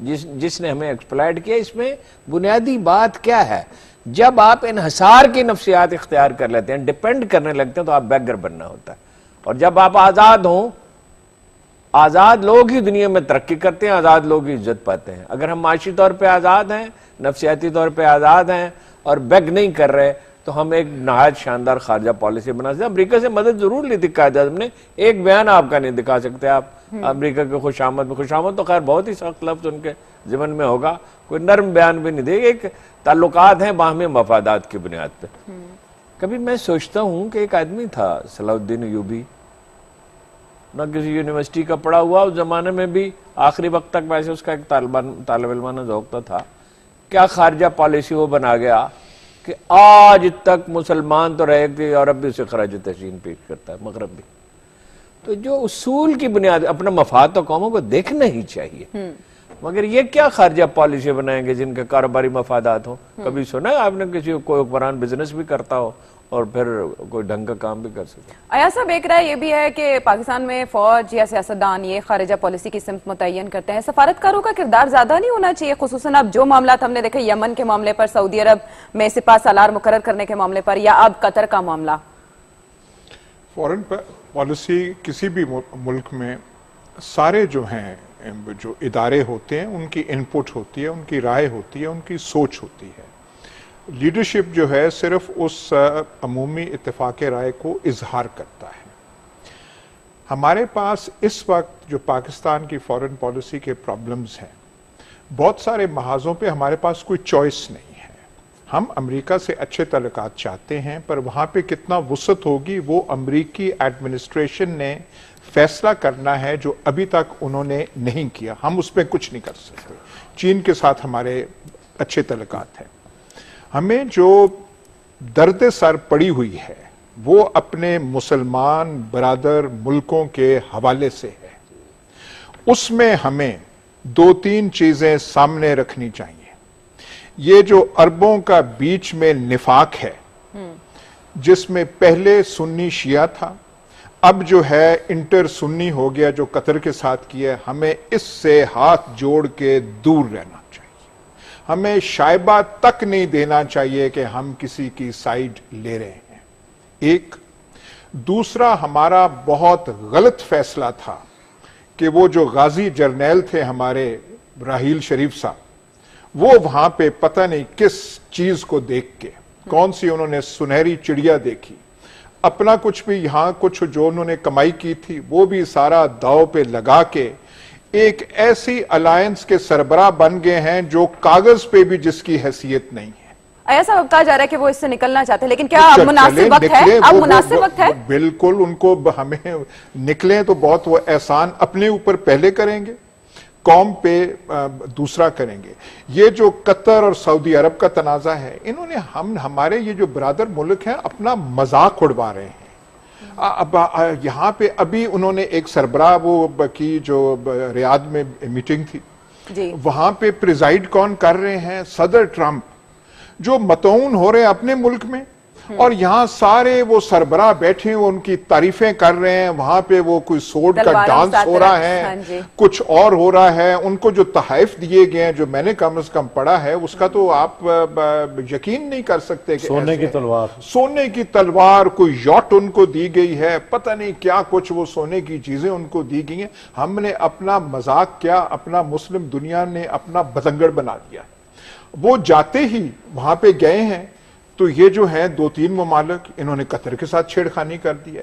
جس نے ہمیں ایکسپلائٹ کیا. اس میں بنیادی بات کیا ہے؟ جب آپ انحصار کی نفسیات اختیار کر لیتے ہیں, ڈیپینڈ کرنے لگتے ہیں, تو آپ بیگر بننا ہوتا ہے. اور جب آپ آزاد ہوں, آزاد لوگ ہی دنیا میں ترقی کرتے ہیں, آزاد لوگ ہی عزت پاتے ہیں. اگر ہم معاشی طور پہ آزاد ہیں, نفسیاتی طور پہ آزاد ہیں اور بیگ نہیں کر رہے, تو ہم ایک نہایت شاندار خارجہ پالیسی بنا سکتے ہیں. امریکہ سے مدد ضرور لی تھی قائد اعظم نے, ایک بیان آپ کا نہیں دکھا سکتے آپ امریکہ کے خوش آمد میں. خوش آمد تو خیر بہت ہی سخت لفظ ان کے ضمن میں ہوگا, کوئی نرم بیان بھی نہیں دے. ایک تعلقات ہیں باہمی مفادات کی بنیاد پہ. کبھی میں سوچتا ہوں کہ ایک آدمی تھا صلاح الدین ایوبی, نہ کسی یونیورسٹی کا پڑھا ہوا, اس زمانے میں بھی آخری وقت تک ویسے اس کا ایک طالب علمانہ ذوق تھا. کیا خارجہ پالیسی وہ بنا گیا کہ آج تک مسلمان تو رہے کہ یورپ بھی اسے خراج تحسین پیش کرتا ہے, مغرب بھی. تو جو اصول کی بنیاد, اپنا مفاد تو قوموں کو دیکھنا ہی چاہیے, مگر یہ کیا خارجہ پالیسی بنائیں گے جن کے کاروباری مفادات ہوں؟ کبھی سنا ہے آپ نے کسی کوئی حکمران بزنس بھی کرتا ہو اور پھر کوئی ڈھنگ کا کام بھی کر سکے؟ ایاز صاحب, ایک رائے یہ بھی ہے کہ پاکستان میں فوج یا سیاستدان یہ خارجہ پالیسی کی سمت متعین کرتے ہیں. سفارتکاروں کا کردار زیادہ نہیں ہونا چاہیے, خصوصاً اب جو معاملات ہم نے دیکھے یمن کے معاملے پر, سعودی عرب میں سپاہ سالار مقرر کرنے کے معاملے پر, یا اب قطر کا معاملہ؟ فورن پالیسی کسی بھی ملک میں سارے جو ہیں, جو ادارے ہوتے ہیں, ان کی انپٹ ہوتی ہے, ان کی رائے ہوتی ہے, ان کی سوچ ہوتی ہے. لیڈرشپ جو ہے صرف اس عمومی اتفاق رائے کو اظہار کرتا ہے. ہمارے پاس اس وقت جو پاکستان کی فورن پالیسی کے پرابلمز ہیں, بہت سارے محاذوں پہ ہمارے پاس کوئی چوائس نہیں ہے. ہم امریکہ سے اچھے تعلقات چاہتے ہیں, پر وہاں پہ کتنا وسعت ہوگی وہ امریکی ایڈمنسٹریشن نے فیصلہ کرنا ہے, جو ابھی تک انہوں نے نہیں کیا. ہم اس پہ کچھ نہیں کر سکتے. چین کے ساتھ ہمارے اچھے تعلقات ہیں. ہمیں جو درد سر پڑی ہوئی ہے وہ اپنے مسلمان برادر ملکوں کے حوالے سے ہے. اس میں ہمیں دو تین چیزیں سامنے رکھنی چاہیے. یہ جو عربوں کا بیچ میں نفاق ہے, جس میں پہلے سنی شیعہ تھا, اب جو ہے انٹر سنی ہو گیا جو قطر کے ساتھ کیا, ہمیں اس سے ہاتھ جوڑ کے دور رہنا چاہیے. ہمیں شائبہ تک نہیں دینا چاہیے کہ ہم کسی کی سائیڈ لے رہے ہیں. ایک دوسرا, ہمارا بہت غلط فیصلہ تھا کہ وہ جو غازی جرنیل تھے ہمارے راحیل شریف صاحب, وہ وہاں پہ پتہ نہیں کس چیز کو دیکھ کے, کون سی انہوں نے سنہری چڑیا دیکھی, اپنا کچھ بھی یہاں کچھ جو انہوں نے کمائی کی تھی وہ بھی سارا داؤ پہ لگا کے ایک ایسی الائنس کے سربراہ بن گئے ہیں جو کاغذ پہ بھی جس کی حیثیت نہیں ہے. ایاز صاحب, اب کہا جا رہا ہے کہ وہ اس سے نکلنا چاہتے ہیں, لیکن کیا اب مناسب وقت ہے؟ اب مناسب وقت ہے؟ بالکل, ان کو ہمیں نکلیں تو بہت وہ احسان اپنے اوپر پہلے کریں گے, قوم پہ دوسرا کریں گے. یہ جو قطر اور سعودی عرب کا تنازع ہے, انہوں نے ہمارے یہ جو برادر ملک ہیں اپنا مذاق اڑوا رہے ہیں. اب یہاں پہ ابھی انہوں نے ایک سربراہ وہ کی جو ریاض میں میٹنگ تھی, وہاں پہ پریزائڈ کون کر رہے ہیں؟ صدر ٹرمپ, جو متعون ہو رہے ہیں اپنے ملک میں, اور یہاں سارے وہ سربراہ بیٹھے ہیں ان کی تعریفیں کر رہے ہیں. وہاں پہ وہ کوئی سوڈ کا ڈانس ہو رہا ہے, کچھ اور ہو رہا ہے. ان کو جو تحائف دیے گئے ہیں جو میں نے کم از کم پڑھا ہے, اس کا تو آپ یقین نہیں کر سکتے کہ سونے کی تلوار, سونے کی تلوار, کوئی یاٹ ان کو دی گئی ہے, پتہ نہیں کیا کچھ وہ سونے کی چیزیں ان کو دی گئی ہیں. ہم نے اپنا مذاق کیا, اپنا مسلم دنیا نے اپنا بتنگڑ بنا دیا. وہ جاتے ہی وہاں پہ گئے ہیں تو یہ جو ہیں دو تین ممالک, انہوں نے قطر کے ساتھ چھیڑخانی کر دی ہے.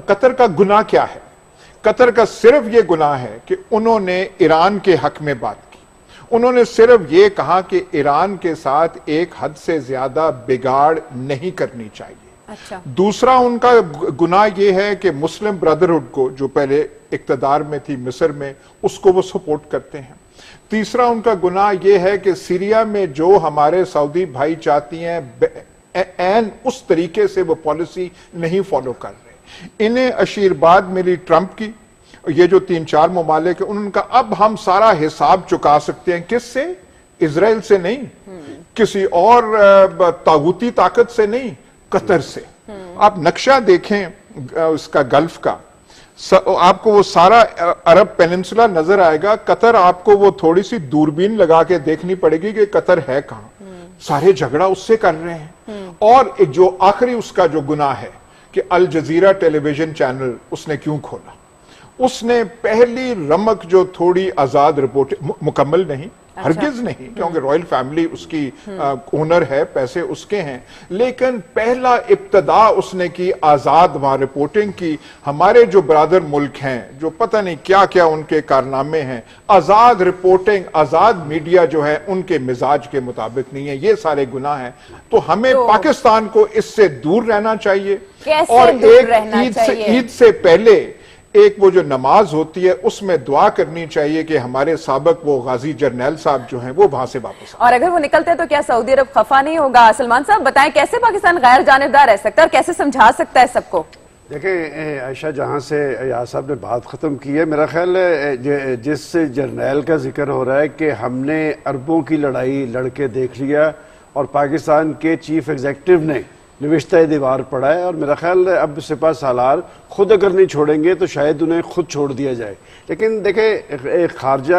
قطر کا گناہ کیا ہے؟ قطر کا صرف یہ گناہ ہے کہ انہوں نے ایران کے حق میں بات کی. انہوں نے صرف یہ کہا کہ ایران کے ساتھ ایک حد سے زیادہ بگاڑ نہیں کرنی چاہیے. دوسرا ان کا گناہ یہ ہے کہ مسلم برادرہڈ کو, جو پہلے اقتدار میں تھی مصر میں, اس کو وہ سپورٹ کرتے ہیں. تیسرا ان کا گناہ یہ ہے کہ سیریا میں جو ہمارے سعودی بھائی چاہتی ہیں این اس طریقے سے وہ پالیسی نہیں فالو کر رہے. انہیں اشیرباد ملی ٹرمپ کی, یہ جو 3-4 ممالک ہیں, ان کا اب ہم سارا حساب چکا سکتے ہیں. کس سے؟ اسرائیل سے نہیں, کسی اور طاغوتی طاقت سے نہیں, قطر سے. آپ نقشہ دیکھیں اس کا گلف کا, آپ کو وہ سارا عرب پیننسولا نظر آئے گا. قطر آپ کو وہ تھوڑی سی دوربین لگا کے دیکھنی پڑے گی کہ قطر ہے کہاں. سارے جھگڑا اس سے کر رہے ہیں. اور جو آخری اس کا جو گناہ ہے کہ الجزیرہ ٹیلی ویژن چینل اس نے کیوں کھولا. اس نے پہلی رمق جو تھوڑی آزاد رپورٹ، مکمل نہیں، ہرگز نہیں، کیونکہ رائل فیملی اس کی اونر ہے، پیسے اس کے ہیں، لیکن پہلا ابتدا اس نے کی آزاد وہاں رپورٹنگ کی. ہمارے جو برادر ملک ہیں جو پتہ نہیں کیا کیا ان کے کارنامے ہیں، آزاد رپورٹنگ، آزاد میڈیا جو ہے ان کے مزاج کے مطابق نہیں ہے. یہ سارے گناہ ہیں. تو ہمیں پاکستان کو اس سے دور رہنا چاہیے. اور ایک عید سے پہلے ایک وہ جو نماز ہوتی ہے اس میں دعا کرنی چاہیے کہ ہمارے سابق وہ غازی جرنیل صاحب جو ہیں وہ وہاں سے واپس آئیں. اور اگر وہ نکلتے ہیں تو کیا سعودی عرب خفا نہیں ہوگا؟ سلمان صاحب بتائیں کیسے پاکستان غیر جانبدار رہ سکتا ہے اور کیسے سمجھا سکتا ہے سب کو؟ دیکھیں عائشہ، جہاں سے ایاز صاحب نے بات ختم کی ہے، میرا خیال ہے جس جرنیل کا ذکر ہو رہا ہے کہ ہم نے اربوں کی لڑائی لڑ کے دیکھ لیا اور پاکستان کے چیف ایگزیکٹو نے نوشتہ دیوار پڑا ہے، اور میرا خیال ہے اب سپہ سالار خود اگر نہیں چھوڑیں گے تو شاید انہیں خود چھوڑ دیا جائے. لیکن دیکھیں خارجہ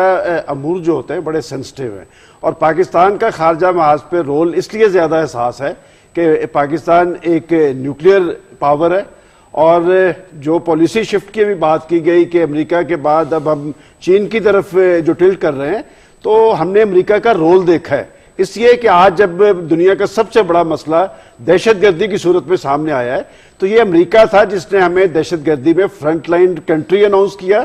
امور جو ہوتے ہیں بڑے سینسٹیو ہیں، اور پاکستان کا خارجہ محاذ پہ رول اس لیے زیادہ احساس ہے کہ پاکستان ایک نیوکلیئر پاور ہے. اور جو پالیسی شفٹ کی بھی بات کی گئی کہ امریکہ کے بعد اب ہم چین کی طرف جو ٹلٹ کر رہے ہیں، تو ہم نے امریکہ کا رول دیکھا ہے. اس لیے کہ آج جب دنیا کا سب سے بڑا مسئلہ دہشت گردی کی صورت میں سامنے آیا ہے تو یہ امریکہ تھا جس نے ہمیں دہشت گردی میں فرنٹ لائن کنٹری اناؤنس کیا.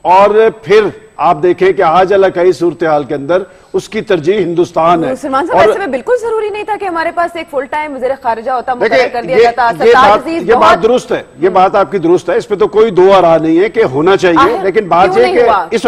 اور پھر آپ دیکھیں کہ آج علاقائی صورتحال کے اندر اس کی ترجیح ہندوستان ہے. سلمان صاحب ایسے میں بالکل ضروری نہیں تھا کہ ہمارے پاس ایک فل ٹائم وزیر خارجہ ہوتا، مقرر کر دیا جاتا. یہ بات درست ہے، یہ بات آپ کی درست ہے، اس پہ تو کوئی دو آراء نہیں ہے کہ ہونا چاہیے. لیکن بات یہ کہ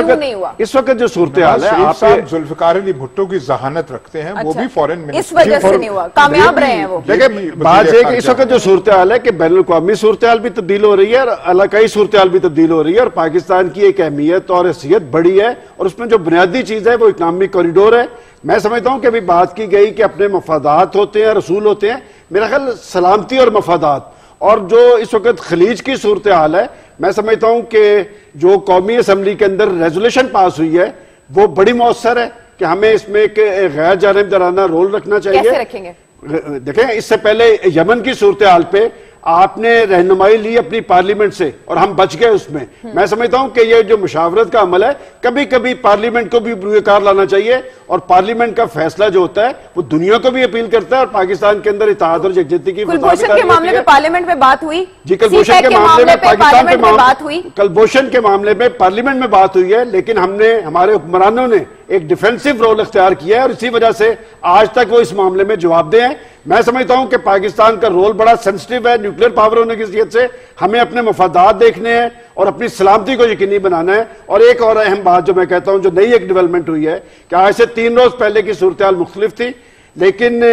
اس وقت جو صورتحال ہے، آپ ذوالفقار علی بھٹو کی ذہانت رکھتے ہیں، وہ بھی فورن منسٹر، اس وجہ سے نہیں ہوا، کامیاب رہے ہیں وہ. دیکھیں بات یہ کہ اس وقت جو صورتحال ہے کہ بین الاقوامی صورتحال بھی تبدیل ہو رہی ہے اور علاقائی صورتحال بھی تبدیل ہو رہی ہے، اور پاکستان کی ایک اہمیت اور حیثیت بڑی ہے، اور اس میں جو بنیادی چیز ہے وہ اکنامک کوریڈور ہے. میں سمجھتا ہوں کہ ابھی بات کی گئی کہ اپنے مفادات ہوتے ہیں، رسول ہوتے ہیں. میرا خیال سلامتی اور مفادات، اور جو اس وقت خلیج کی صورتحال ہے، میں سمجھتا ہوں کہ جو قومی اسمبلی کے اندر ریزولوشن پاس ہوئی ہے وہ بڑی مؤثر ہے کہ ہمیں اس میں ایک غیر جانبدارانہ رول رکھنا چاہیے. کیسے رکھیں گے؟ دیکھیں اس سے پہلے یمن کی صورتحال پہ آپ نے رہنمائی لی اپنی پارلیمنٹ سے اور ہم بچ گئے اس میں. میں سمجھتا ہوں کہ یہ جو مشاورت کا عمل ہے کبھی کبھی پارلیمنٹ کو بھی روئے کار لانا چاہیے، اور پارلیمنٹ کا فیصلہ جو ہوتا ہے وہ دنیا کو بھی اپیل کرتا ہے، اور پاکستان کے اندر اتحاد اور یکجہتی کی کلبھوشن کے معاملے میں پارلیمنٹ میں بات ہوئی. جی کلبھوشن کے معاملے میں پاکستان کے بات ہوئی، کلبھوشن کے معاملے میں پارلیمنٹ میں بات ہوئی ہے، لیکن ہم نے ہمارے حکمرانوں نے ایک ڈیفینسو رول اختیار کیا ہے، اور اسی وجہ سے آج تک وہ اس معاملے میں جواب دہ ہیں. میں سمجھتا ہوں کہ پاکستان کا رول بڑا سینسٹیو ہے نیوکلیئر پاور ہونے کی حیثیت سے. ہمیں اپنے مفادات دیکھنے ہیں اور اپنی سلامتی کو یقینی بنانا ہے. اور ایک اور اہم بات جو میں کہتا ہوں جو نئی ایک ڈیولپمنٹ ہوئی ہے کہ آج سے 3 روز پہلے کی صورتحال مختلف تھی، لیکن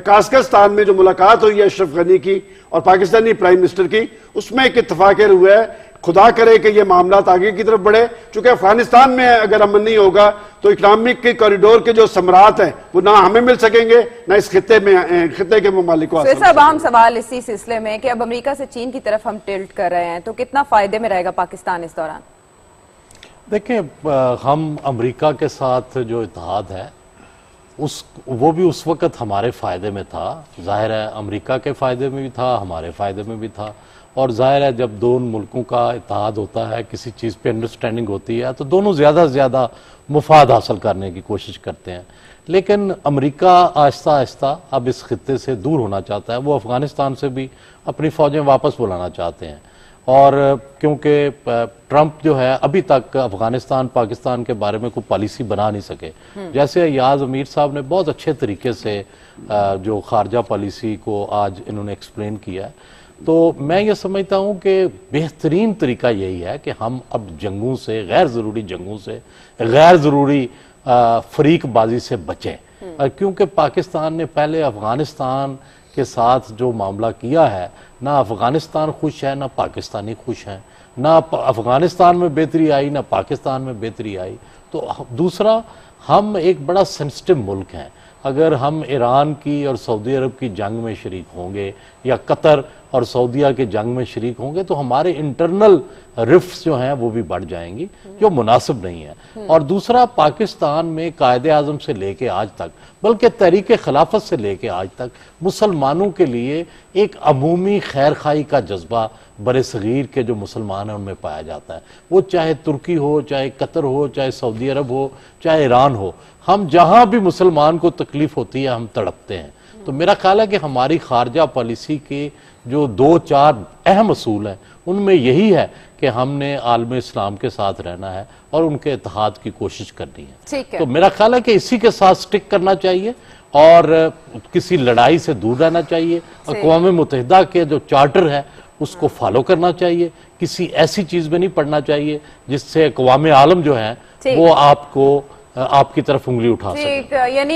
قازقستان میں جو ملاقات ہوئی ہے اشرف غنی کی اور پاکستانی پرائم منسٹر کی، اس میں ایک اتفاق ہوا ہے. خدا کرے کہ یہ معاملات آگے کی طرف بڑھے، چونکہ افغانستان میں اگر امن نہیں ہوگا تو اکنامک کے کوریڈور کے جو ثمرات ہیں وہ نہ ہمیں مل سکیں گے نہ اس خطے کے ممالک کو. صاحب اہم سوال اسی سلسلے میں کہ اب امریکہ سے چین کی طرف ہم ٹلٹ کر رہے ہیں تو کتنا فائدے میں رہے گا پاکستان اس دوران؟ دیکھیں ہم امریکہ کے ساتھ جو اتحاد ہے وہ بھی اس وقت ہمارے فائدے میں تھا. ظاہر ہے امریکہ کے فائدے میں بھی تھا، ہمارے فائدے میں بھی تھا. اور ظاہر ہے جب دونوں ملکوں کا اتحاد ہوتا ہے، کسی چیز پہ انڈرسٹینڈنگ ہوتی ہے تو دونوں زیادہ سے زیادہ مفاد حاصل کرنے کی کوشش کرتے ہیں. لیکن امریکہ آہستہ آہستہ اب اس خطے سے دور ہونا چاہتا ہے. وہ افغانستان سے بھی اپنی فوجیں واپس بلانا چاہتے ہیں، اور کیونکہ ٹرمپ جو ہے ابھی تک افغانستان پاکستان کے بارے میں کوئی پالیسی بنا نہیں سکے. جیسے ایاز امیر صاحب نے بہت اچھے طریقے سے جو خارجہ پالیسی کو آج انہوں نے ایکسپلین کیا ہے، تو میں یہ سمجھتا ہوں کہ بہترین طریقہ یہی ہے کہ ہم اب جنگوں سے، غیر ضروری جنگوں سے، غیر ضروری فریق بازی سے بچیں. کیونکہ پاکستان نے پہلے افغانستان کے ساتھ جو معاملہ کیا ہے، نہ افغانستان خوش ہے نہ پاکستانی خوش ہیں، نہ افغانستان میں بہتری آئی نہ پاکستان میں بہتری آئی. تو دوسرا، ہم ایک بڑا سینسٹیو ملک ہیں. اگر ہم ایران کی اور سعودی عرب کی جنگ میں شریک ہوں گے یا قطر اور سعودیہ کے جنگ میں شریک ہوں گے تو ہمارے انٹرنل رفٹس جو ہیں وہ بھی بڑھ جائیں گی، جو مناسب نہیں ہے۔ اور دوسرا، پاکستان میں قائد اعظم سے لے کے آج تک، بلکہ تحریک خلافت سے لے کے آج تک، مسلمانوں کے لیے ایک عمومی خیر خواہی کا جذبہ بر صغیر کے جو مسلمان ہیں ان میں پایا جاتا ہے، وہ چاہے ترکی ہو، چاہے قطر ہو، چاہے سعودی عرب ہو، چاہے ایران ہو، ہم جہاں بھی مسلمان کو تکلیف ہوتی ہے ہم تڑپتے ہیں۔ تو میرا خیال ہے کہ ہماری خارجہ پالیسی کے جو 2-4 اہم اصول ہیں ان میں یہی ہے کہ ہم نے عالم اسلام کے ساتھ رہنا ہے اور ان کے اتحاد کی کوشش کرنی ہے۔ ٹھیک ہے۔ تو میرا خیال ہے کہ اسی کے ساتھ سٹک کرنا چاہیے اور کسی لڑائی سے دور رہنا چاہیے۔ اقوام متحدہ کے جو چارٹر ہے اس کو فالو کرنا چاہیے، کسی ایسی چیز میں نہیں پڑنا چاہیے جس سے اقوام عالم جو ہیں وہ آپ کی طرف انگلی اٹھا سکیں۔ ٹھیک، یعنی